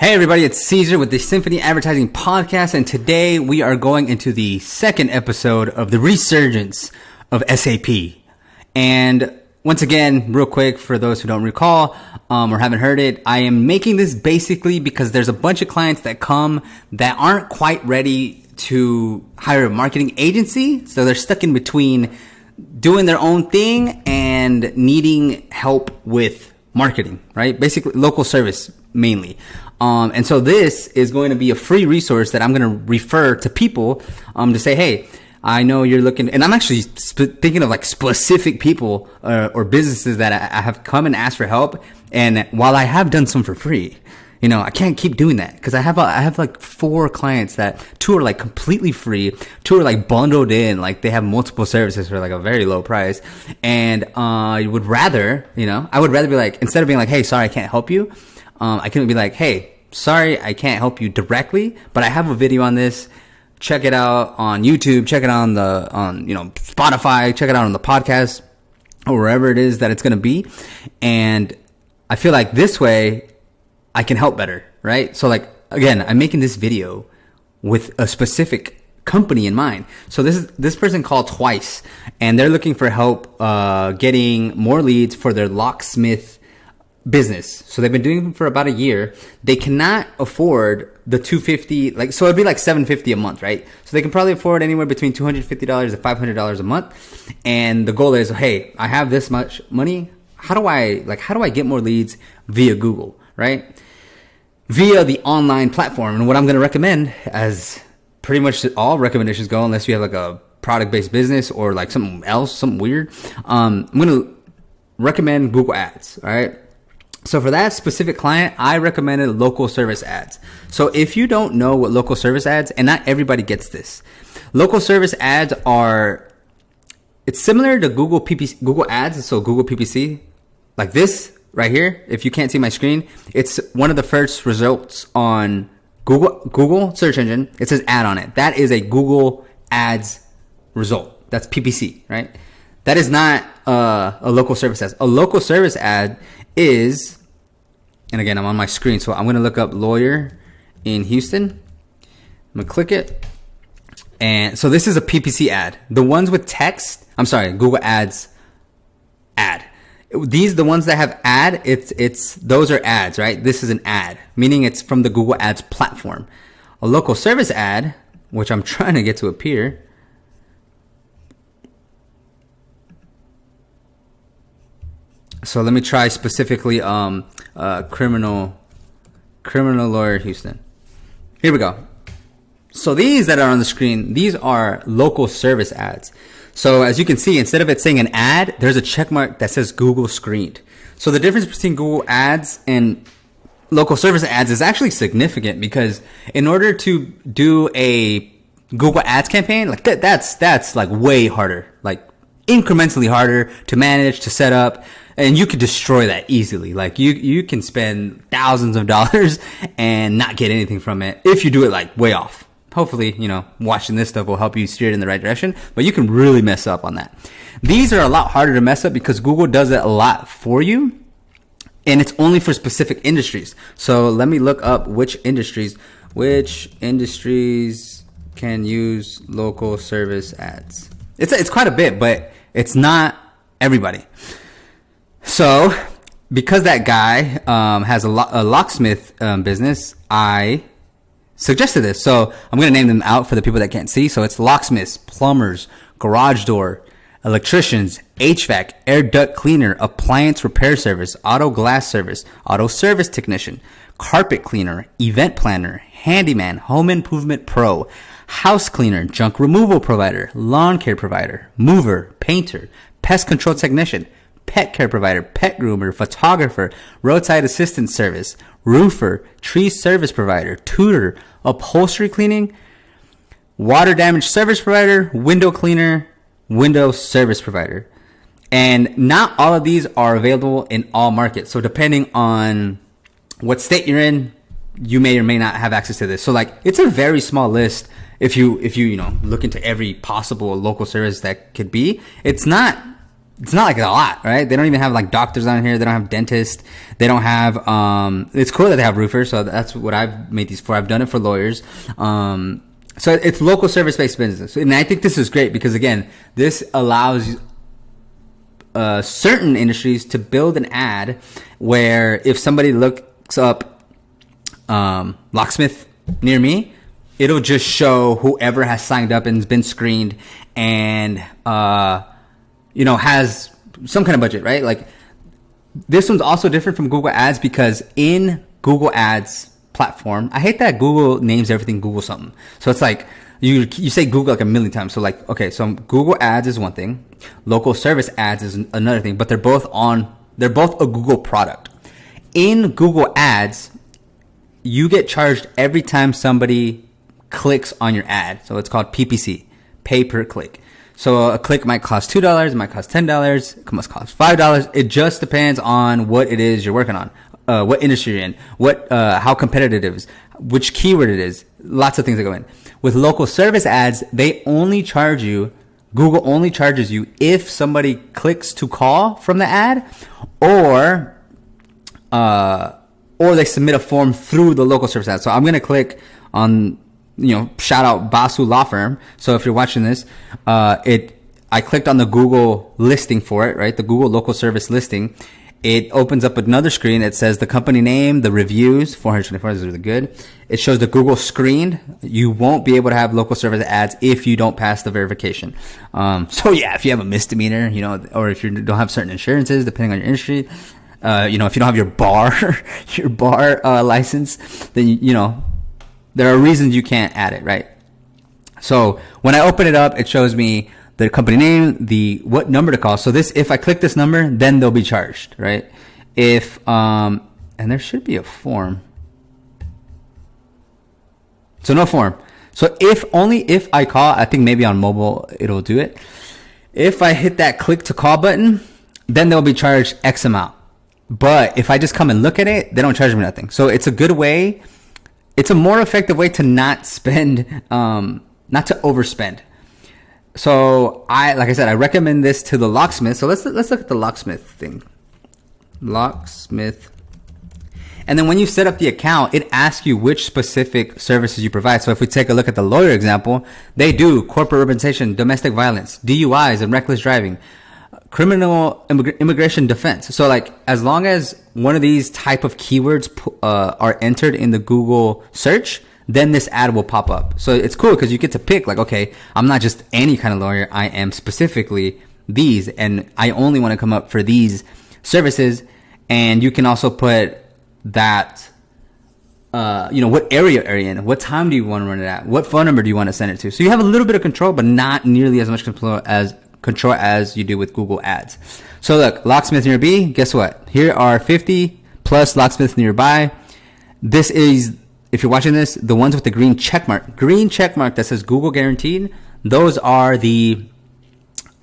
Hey everybody, it's Cesar with the Symphony Advertising Podcast, and today we are going into the second episode of the resurgence of SAP. And once again, real quick, for those who don't recall or haven't heard it, I am making this basically because there's a bunch of clients that come that aren't quite ready to hire a marketing agency. So they're stuck in between doing their own thing and needing help with marketing, right? Basically local service mainly. And so this is going to be a free resource that I'm going to refer to people, to say, hey, I know you're looking, and I'm actually thinking of like specific people, or businesses that I have come and asked for help. And while I have done some for free, you know, I can't keep doing that because I have like 4 clients that 2 are like completely free. 2 are like bundled in, like they have multiple services for like a very low price. And, I would rather be like, instead of being like, hey, sorry, I can't help you. I can be like, hey, sorry, I can't help you directly, but I have a video on this. Check it out on YouTube. Check it out on Spotify. Check it out on the podcast or wherever it is that it's going to be. And I feel like this way I can help better, right? So like, again, I'm making this video with a specific company in mind. So this person called twice, and they're looking for help, getting more leads for their locksmith business. So they've been doing it for about a year. They cannot afford the $250, so it'd be like $750 a month, right? So they can probably afford anywhere between $250 to $500 a month. And the goal is, hey, I have this much money. How do I get more leads via Google, right? Via the online platform. And what I'm going to recommend, as pretty much all recommendations go, unless you have like a product-based business or like something else, something weird, I'm going to recommend Google Ads, all right? So for that specific client, I recommended local service ads. So if you don't know what local service ads, and not everybody gets this, local service ads it's similar to Google Ads, so Google PPC, like this right here. If you can't see my screen, it's one of the first results on Google search engine. It says ad on it. That is a Google Ads result. That's PPC, right? That is not a local service ad. A local service ad is, and again, I'm on my screen, so I'm going to look up lawyer in Houston. I'm going to click it. And so this is a PPC ad. The ones with text, Google Ads ad. The ones that have ad, those are ads, right? This is an ad, meaning it's from the Google Ads platform. A local service ad, which I'm trying to get to appear, so let me try specifically criminal lawyer Houston. Here we go. So these that are on the screen, these are local service ads. So as you can see, instead of it saying an ad, there's a check mark that says Google screened. So the difference between Google Ads and local service ads is actually significant, because in order to do a Google Ads campaign, like that's like way harder, like incrementally harder to manage, to set up. And you could destroy that easily. Like you can spend thousands of dollars and not get anything from it if you do it like way off. Hopefully, watching this stuff will help you steer it in the right direction, but you can really mess up on that. These are a lot harder to mess up because Google does it a lot for you, and it's only for specific industries. So let me look up which industries can use local service ads. It's quite a bit, but it's not everybody. So, because that guy has a locksmith business, I suggested this. So, I'm going to name them out for the people that can't see. So, it's locksmiths, plumbers, garage door, electricians, HVAC, air duct cleaner, appliance repair service, auto glass service, auto service technician, carpet cleaner, event planner, handyman, home improvement pro, house cleaner, junk removal provider, lawn care provider, mover, painter, pest control technician, pet care provider, pet groomer, photographer, roadside assistance service, roofer, tree service provider, tutor, upholstery cleaning, water damage service provider, window cleaner, window service provider. And not all of these are available in all markets. So depending on what state you're in, you may or may not have access to this. So like, it's a very small list. If you look into every possible local service that could be, it's not it's not like a lot, right? They don't even have like doctors on here. They don't have dentists. They don't have, it's cool that they have roofers. So that's what I've made these for. I've done it for lawyers. So it's local service-based business. And I think this is great because again, this allows certain industries to build an ad where if somebody looks up locksmith near me, it'll just show whoever has signed up and has been screened and has some kind of budget, right? Like this one's also different from Google Ads because in Google Ads platform, I hate that Google names everything Google something. So it's like you say Google like a million times. So like, okay, so Google Ads is one thing, local service ads is another thing, but they're both a Google product. In Google Ads, you get charged every time somebody clicks on your ad. So it's called PPC, pay per click. So a click might cost $2, it might cost $10, it must cost $5. It just depends on what it is you're working on, what industry you're in, how competitive it is, which keyword it is. Lots of things that go in. With local service ads, Google only charges you if somebody clicks to call from the ad, or they submit a form through the local service ad. So I'm going to click on, shout out Basu Law Firm. So if you're watching this, I clicked on the Google listing for it, right? The Google local service listing. It opens up another screen. It says the company name, the reviews, 424 is really good. It shows the Google screened. You won't be able to have local service ads if you don't pass the verification. So yeah, if you have a misdemeanor, or if you don't have certain insurances, depending on your industry, if you don't have your bar, license, then, there are reasons you can't add it, right? So when I open it up, it shows me the company name, what number to call. So if I click this number, then they'll be charged, right? And there should be a form. So no form. So if I call, I think maybe on mobile, it'll do it. If I hit that click to call button, then they'll be charged X amount. But if I just come and look at it, they don't charge me nothing. So it's a good way. It's a more effective way to not spend, not to overspend. So like I said, I recommend this to the locksmith. So let's look at the locksmith thing. Locksmith. And then when you set up the account, it asks you which specific services you provide. So if we take a look at the lawyer example, they do corporate representation, domestic violence, DUIs and reckless driving, criminal immigration defense. So like as long as one of these type of keywords are entered in the Google search, then this ad will pop up. So it's cool because you get to pick like, okay, I'm not just any kind of lawyer. I am specifically these, and I only want to come up for these services. And you can also put that, what area are you in? What time do you want to run it at? What phone number do you want to send it to? So you have a little bit of control, but not nearly as much control as you do with Google Ads. So look, locksmith nearby, guess what? Here are 50 plus locksmiths nearby. This is, if you're watching this, the ones with the green check mark that says Google guaranteed, those are the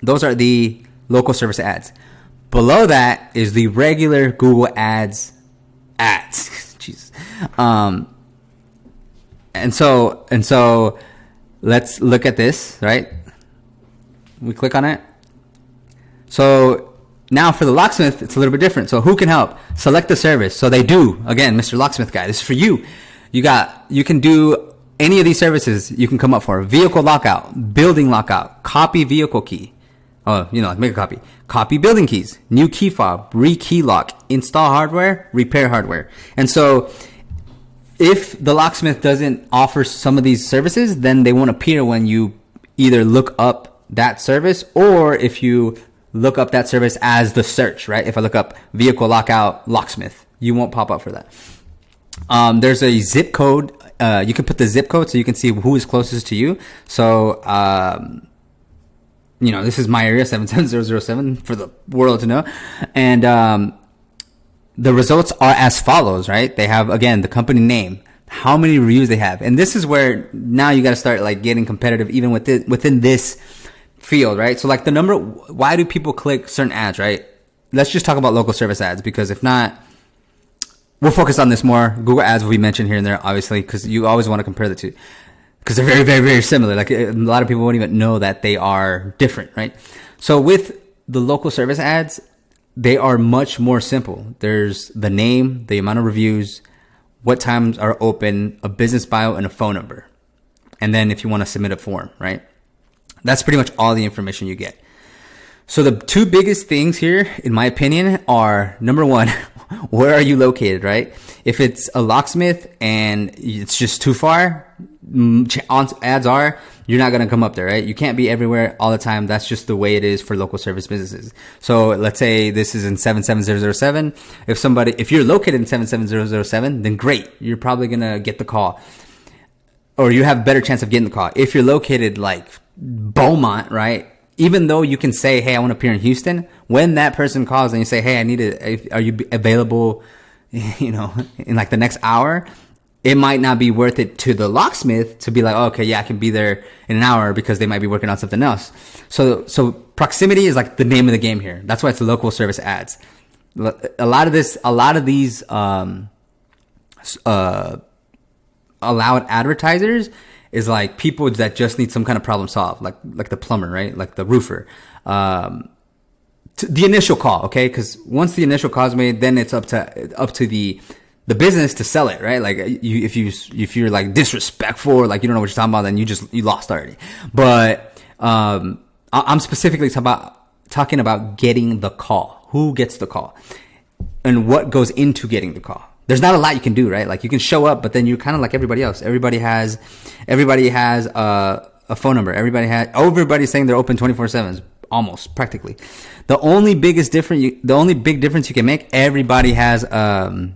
local service ads. Below that is the regular Google ads. Jesus. And so let's look at this, right? We click on it. So now for the locksmith, it's a little bit different. So who can help? Select the service. So they do, again, Mr. Locksmith guy, this is for you. You can do any of these services you can come up for. Vehicle lockout, building lockout, copy vehicle key. Oh, like make a copy. Copy building keys, new key fob, re-key lock, install hardware, repair hardware. And so if the locksmith doesn't offer some of these services, then they won't appear when you either look up that service or if you look up that service as the search, right? If I look up vehicle lockout locksmith, you won't pop up for that. There's a zip code. You can put the zip code so you can see who is closest to you. So, this is my area, 77007 for the world to know. And, the results are as follows, right? They have, again, the company name, how many reviews they have. And this is where now you got to start like getting competitive even within this field, right? So like why do people click certain ads, right? Let's just talk about local service ads, because if not, we'll focus on this more. Google ads will be mentioned here and there, obviously, because you always want to compare the two because they're very, very, very similar. Like a lot of people won't even know that they are different, right? So with the local service ads, they are much more simple. There's the name, the amount of reviews, what times are open, a business bio, and a phone number. And then if you want to submit a form, right? That's pretty much all the information you get. So the two biggest things here, in my opinion, are number one, where are you located, right? If it's a locksmith and it's just too far, odds are you're not going to come up there, right? You can't be everywhere all the time. That's just the way it is for local service businesses. So let's say this is in 77007. If you're located in 77007, then great. You're probably going to get the call, or you have a better chance of getting the call. If you're located like Beaumont, right? Even though you can say, hey, I want to appear in Houston, when that person calls and you say, hey, are you available, in like the next hour? It might not be worth it to the locksmith to be like, oh, okay, yeah, I can be there in an hour, because they might be working on something else. So proximity is like the name of the game here. That's why it's local service ads. A lot of these, allowed advertisers is like people that just need some kind of problem solved, like the plumber, right? Like the roofer. The initial call, okay? Because once the initial call is made, then it's up to the business to sell it, right? Like if you're like disrespectful, or like you don't know what you're talking about, then you lost already. But I'm specifically talking about getting the call. Who gets the call, and what goes into getting the call. There's not a lot you can do, right? Like you can show up, but then you're kind of like everybody else. Everybody has a phone number. Everybody's saying they're open 24/7, almost practically. The only big difference you can make, everybody has the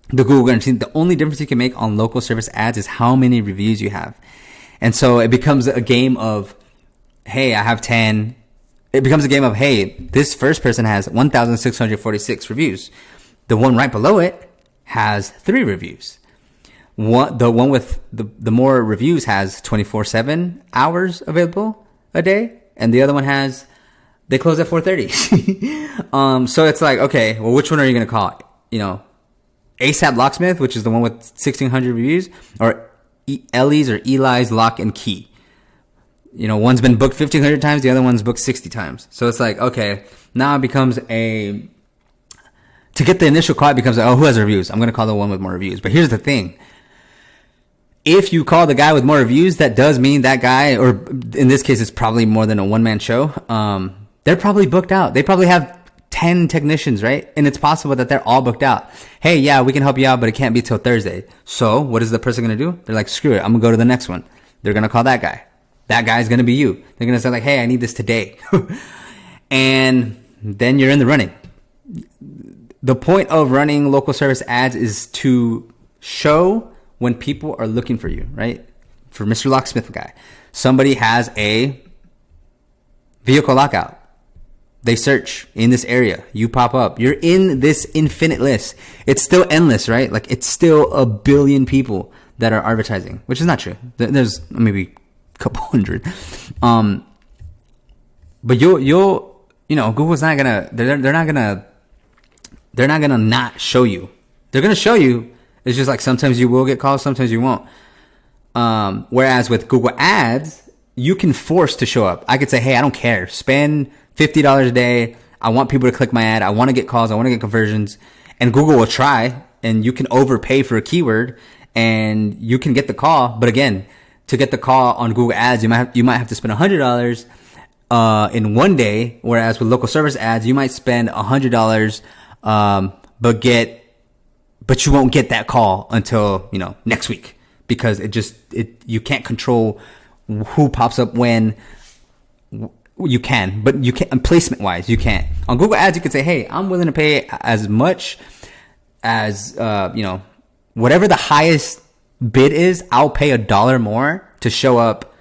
Google guarantee. The only difference you can make on local service ads is how many reviews you have. And so it becomes a game of, hey, I have 10. It becomes a game of, hey, this first person has 1,646 reviews. The one right below it has 3 reviews. The one with the more reviews has 24/7 hours available a day, and the other one they close at 4:30. So it's like, okay, well, which one are you going to call? ASAP Locksmith, which is the one with 1,600 reviews, or Ellie's or Eli's Lock and Key. One's been booked 1,500 times, the other one's booked 60 times. So it's like, okay, now it becomes to get the initial call, it becomes like, oh, who has reviews? I'm going to call the one with more reviews. But here's the thing. If you call the guy with more reviews, that does mean that guy, or in this case, it's probably more than a one-man show. They're probably booked out. They probably have 10 technicians, right? And it's possible that they're all booked out. Hey, yeah, we can help you out, but it can't be till Thursday. So what is the person going to do? They're like, screw it. I'm going to go to the next one. They're going to call that guy. That guy's going to be you. They're going to say like, hey, I need this today. And then you're in the running. The point of running local service ads is to show when people are looking for you, right? For Mr. Locksmith guy, somebody has a vehicle lockout. They search in this area. You pop up. You're in this infinite list. It's still endless, right? Like it's still a billion people that are advertising, which is not true. There's maybe a couple hundred. But Google's not gonna. They're not gonna not show you. They're gonna show you. It's just like sometimes you will get calls, sometimes you won't. Whereas with Google Ads, you can force to show up. I could say, hey, I don't care. Spend $50 a day. I want people to click my ad. I want to get calls. I want to get conversions. And Google will try, and you can overpay for a keyword and you can get the call. But again, to get the call on Google Ads, you might have to spend $100 in one day. Whereas with local service ads, you might spend $100 but you won't get that call until, next week, because you can't control who pops up when. You can, but you can't, placement wise, you can't. On Google Ads, you can say, hey, I'm willing to pay as much as, whatever the highest bid is, I'll pay $1 more to show up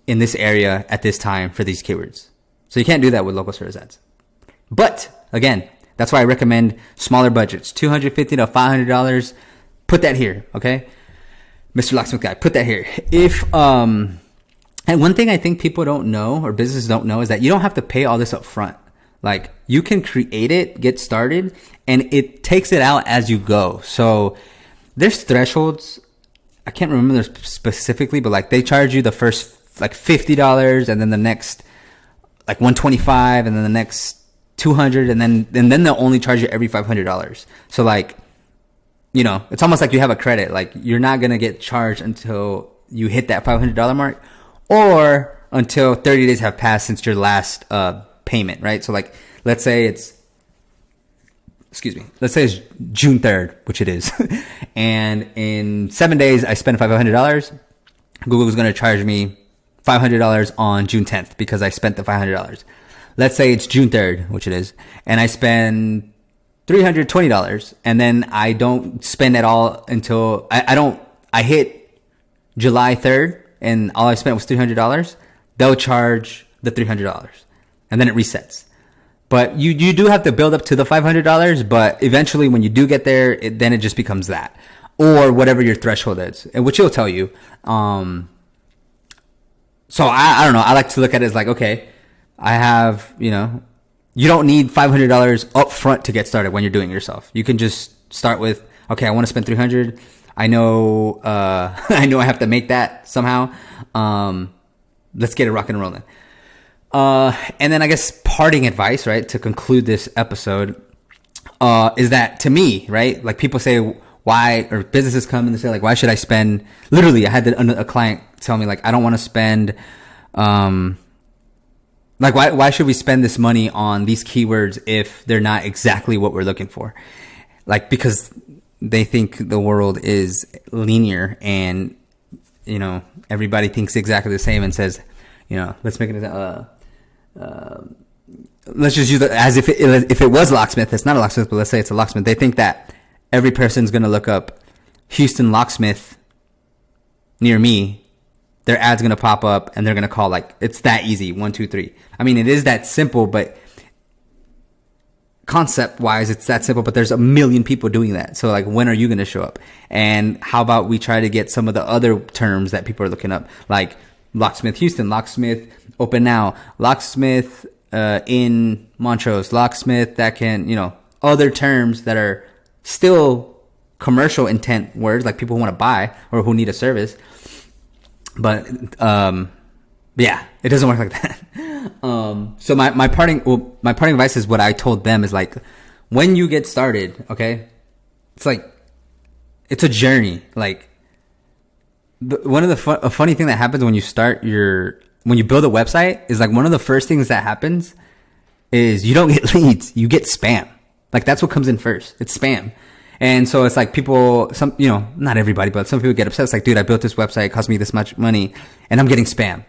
in this area at this time for these keywords. So you can't do that with local service ads. But again, that's why I recommend smaller budgets, $250 to $500. Put that here, okay? Mr. Locksmith guy, put that here. And one thing I think people don't know, or businesses don't know, is that you don't have to pay all this up front. Like, you can create it, get started, and it takes it out as you go. So there's thresholds. I can't remember them specifically, but like they charge you the first like $50, and then the next like $125, and then the next $200, and then they'll only charge you every $500. So like, you know, it's almost like you have a credit. Like you're not going to get charged until you hit that $500 mark, or until 30 days have passed since your last payment, right? So like, let's say it's June 3rd, which it is. And in 7 days, I spent $500. Google was going to charge me $500 on June 10th because I spent the $500. Let's say it's June 3rd, which it is, and I spend $320, and then I don't spend at all until I hit July 3rd, and all I spent was $300. They'll charge the $300, and then it resets. But you do have to build up to the $500, but eventually when you do get there, then it just becomes that, or whatever your threshold is, and which it'll tell you. So I don't know. I like to look at it as like, okay, I have, you know, you don't need $500 up front to get started when you're doing it yourself. You can just start with, okay, I want to spend $300. I know, I have to make that somehow. Let's get it rocking and rolling. And then I guess parting advice, right, to conclude this episode, is that to me, right, like people say why, or businesses come and they say like, why should I spend, literally I had a client tell me like, I don't want to spend, like why should we spend this money on these keywords if they're not exactly what we're looking for? Like, because they think the world is linear and, you know, everybody thinks exactly the same and says, you know, let's make it let's just use it as if it was locksmith. It's not a locksmith, but let's say it's a locksmith. They think that every person's going to look up Houston locksmith near me. Their ad's going to pop up and they're going to call, like, it's that easy. 1, 2, 3. I mean, it is that simple, but concept wise, it's that simple, but there's a million people doing that. So like, when are you going to show up? And how about we try to get some of the other terms that people are looking up, like locksmith Houston, locksmith open now, locksmith in Montrose, locksmith that can, you know, other terms that are still commercial intent words, like people who want to buy or who need a service. But yeah, it doesn't work like that. So my parting advice is what I told them is like, when you get started, okay, it's like, it's a journey. Like one of the a funny thing that happens when you when you build a website is like, one of the first things that happens is you don't get leads, you get spam. Like that's what comes in first. It's spam. And so it's like people, you know, not everybody, but some people get upset. It's like, dude, I built this website, it cost me this much money and I'm getting spam.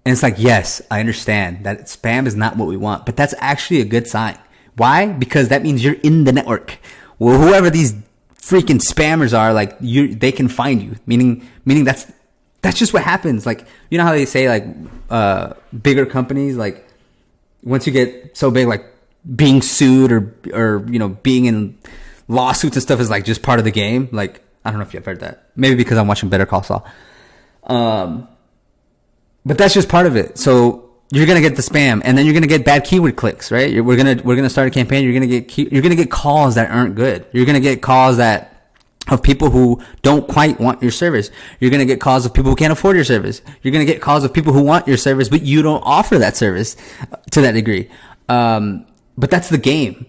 And it's like, yes, I understand that spam is not what we want, but that's actually a good sign. Why? Because that means you're in the network. Well, whoever these freaking spammers are, like they can find you. Meaning that's just what happens. Like, you know how they say like, bigger companies, like once you get so big, like being sued or, you know, being in lawsuits and stuff is like just part of the game. Like, I don't know if you've heard that. Maybe because I'm watching Better Call Saul. But that's just part of it. So you're going to get the spam and then you're going to get bad keyword clicks, right? We're going to start a campaign. You're going to get calls that aren't good. You're going to get calls of people who don't quite want your service. You're going to get calls of people who can't afford your service. You're going to get calls of people who want your service, but you don't offer that service to that degree. But that's the game.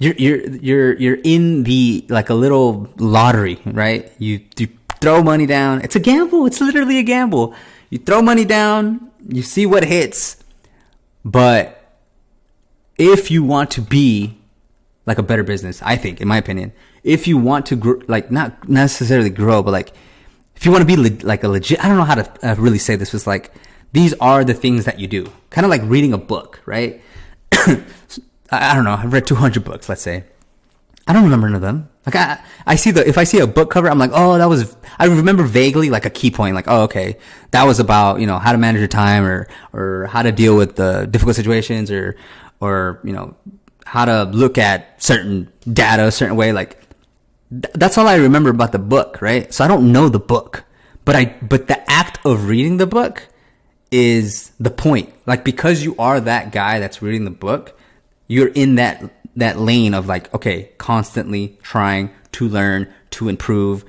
You're in the, like a little lottery, right? You throw money down. It's a gamble. It's literally a gamble. You throw money down, you see what hits. But if you want to be like a better business, I think, in my opinion, if you want to grow, like not necessarily grow, but like if you want to be like a legit, I don't know how to really say this. It's like, these are the things that you do. Kind of like reading a book, right? I don't know. I've read 200 books, let's say. I don't remember none of them. Like if I see a book cover, I'm like, oh, I remember vaguely like a key point. Like, oh, okay, that was about, you know, how to manage your time or how to deal with the difficult situations or, you know, how to look at certain data a certain way. Like that's all I remember about the book, right? So I don't know the book, but the act of reading the book is the point. Like, because you are that guy that's reading the book, you're in that lane of like, okay, constantly trying to learn, to improve,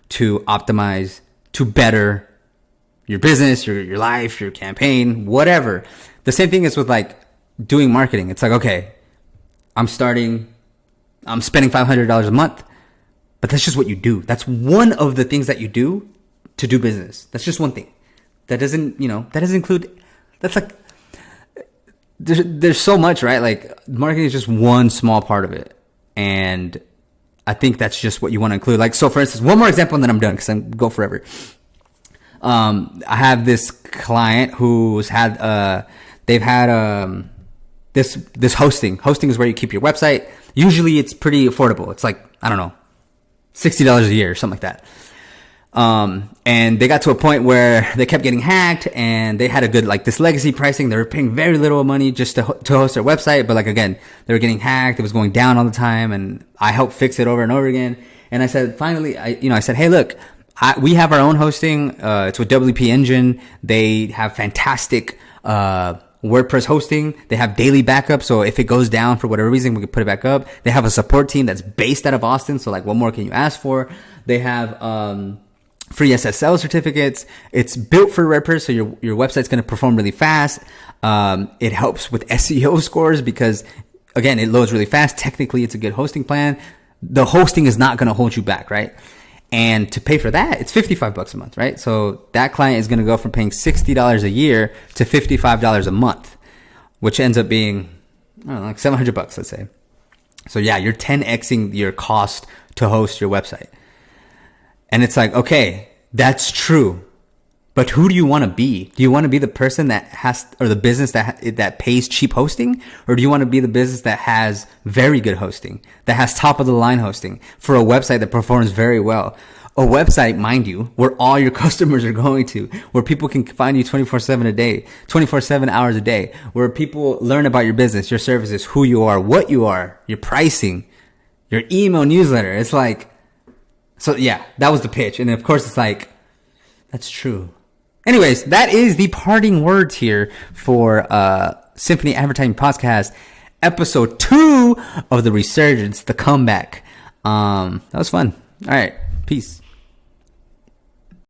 to optimize, to better your business, your life, your campaign, whatever. The same thing is with like doing marketing. It's like, okay, I'm spending $500 a month, but that's just what you do. That's one of the things that you do to do business. That's just one thing. That doesn't include, that's like, there's so much, right? Like marketing is just one small part of it. And I think that's just what you want to include. Like, so for instance, one more example and then I'm done because I'm go forever. I have this client who's had, they've had, this hosting. Hosting is where you keep your website. Usually it's pretty affordable. It's like, I don't know, $60 a year or something like that. And they got to a point where they kept getting hacked and they had a good, like this legacy pricing. They were paying very little money just to host their website. But like, again, they were getting hacked. It was going down all the time and I helped fix it over and over again. And I said, finally, I said, hey, look, we have our own hosting. It's with WP Engine. They have fantastic, WordPress hosting. They have daily backup. So if it goes down for whatever reason, we can put it back up. They have a support team that's based out of Austin. So like, what more can you ask for? They have, free SSL certificates. It's built for WordPress, so your website's going to perform really fast. It helps with SEO scores because, again, it loads really fast. Technically, it's a good hosting plan. The hosting is not going to hold you back, right? And to pay for that, it's $55 a month, right? So that client is going to go from paying $60 a year to $55 a month, which ends up being, I don't know, like $700, let's say. So yeah, you're 10xing your cost to host your website. And it's like, okay, that's true. But who do you want to be? Do you want to be the person that has, or the business that pays cheap hosting? Or do you want to be the business that has very good hosting, that has top of the line hosting for a website that performs very well? A website, mind you, where all your customers are going to, where people can find you 24/7 a day, 24/7 hours a day, where people learn about your business, your services, who you are, what you are, your pricing, your email newsletter. It's like, so yeah, that was the pitch. And of course it's like, that's true. Anyways, that is the parting words here for Symphony Advertising Podcast, episode 2 of the resurgence, the comeback. That was fun. All right, peace.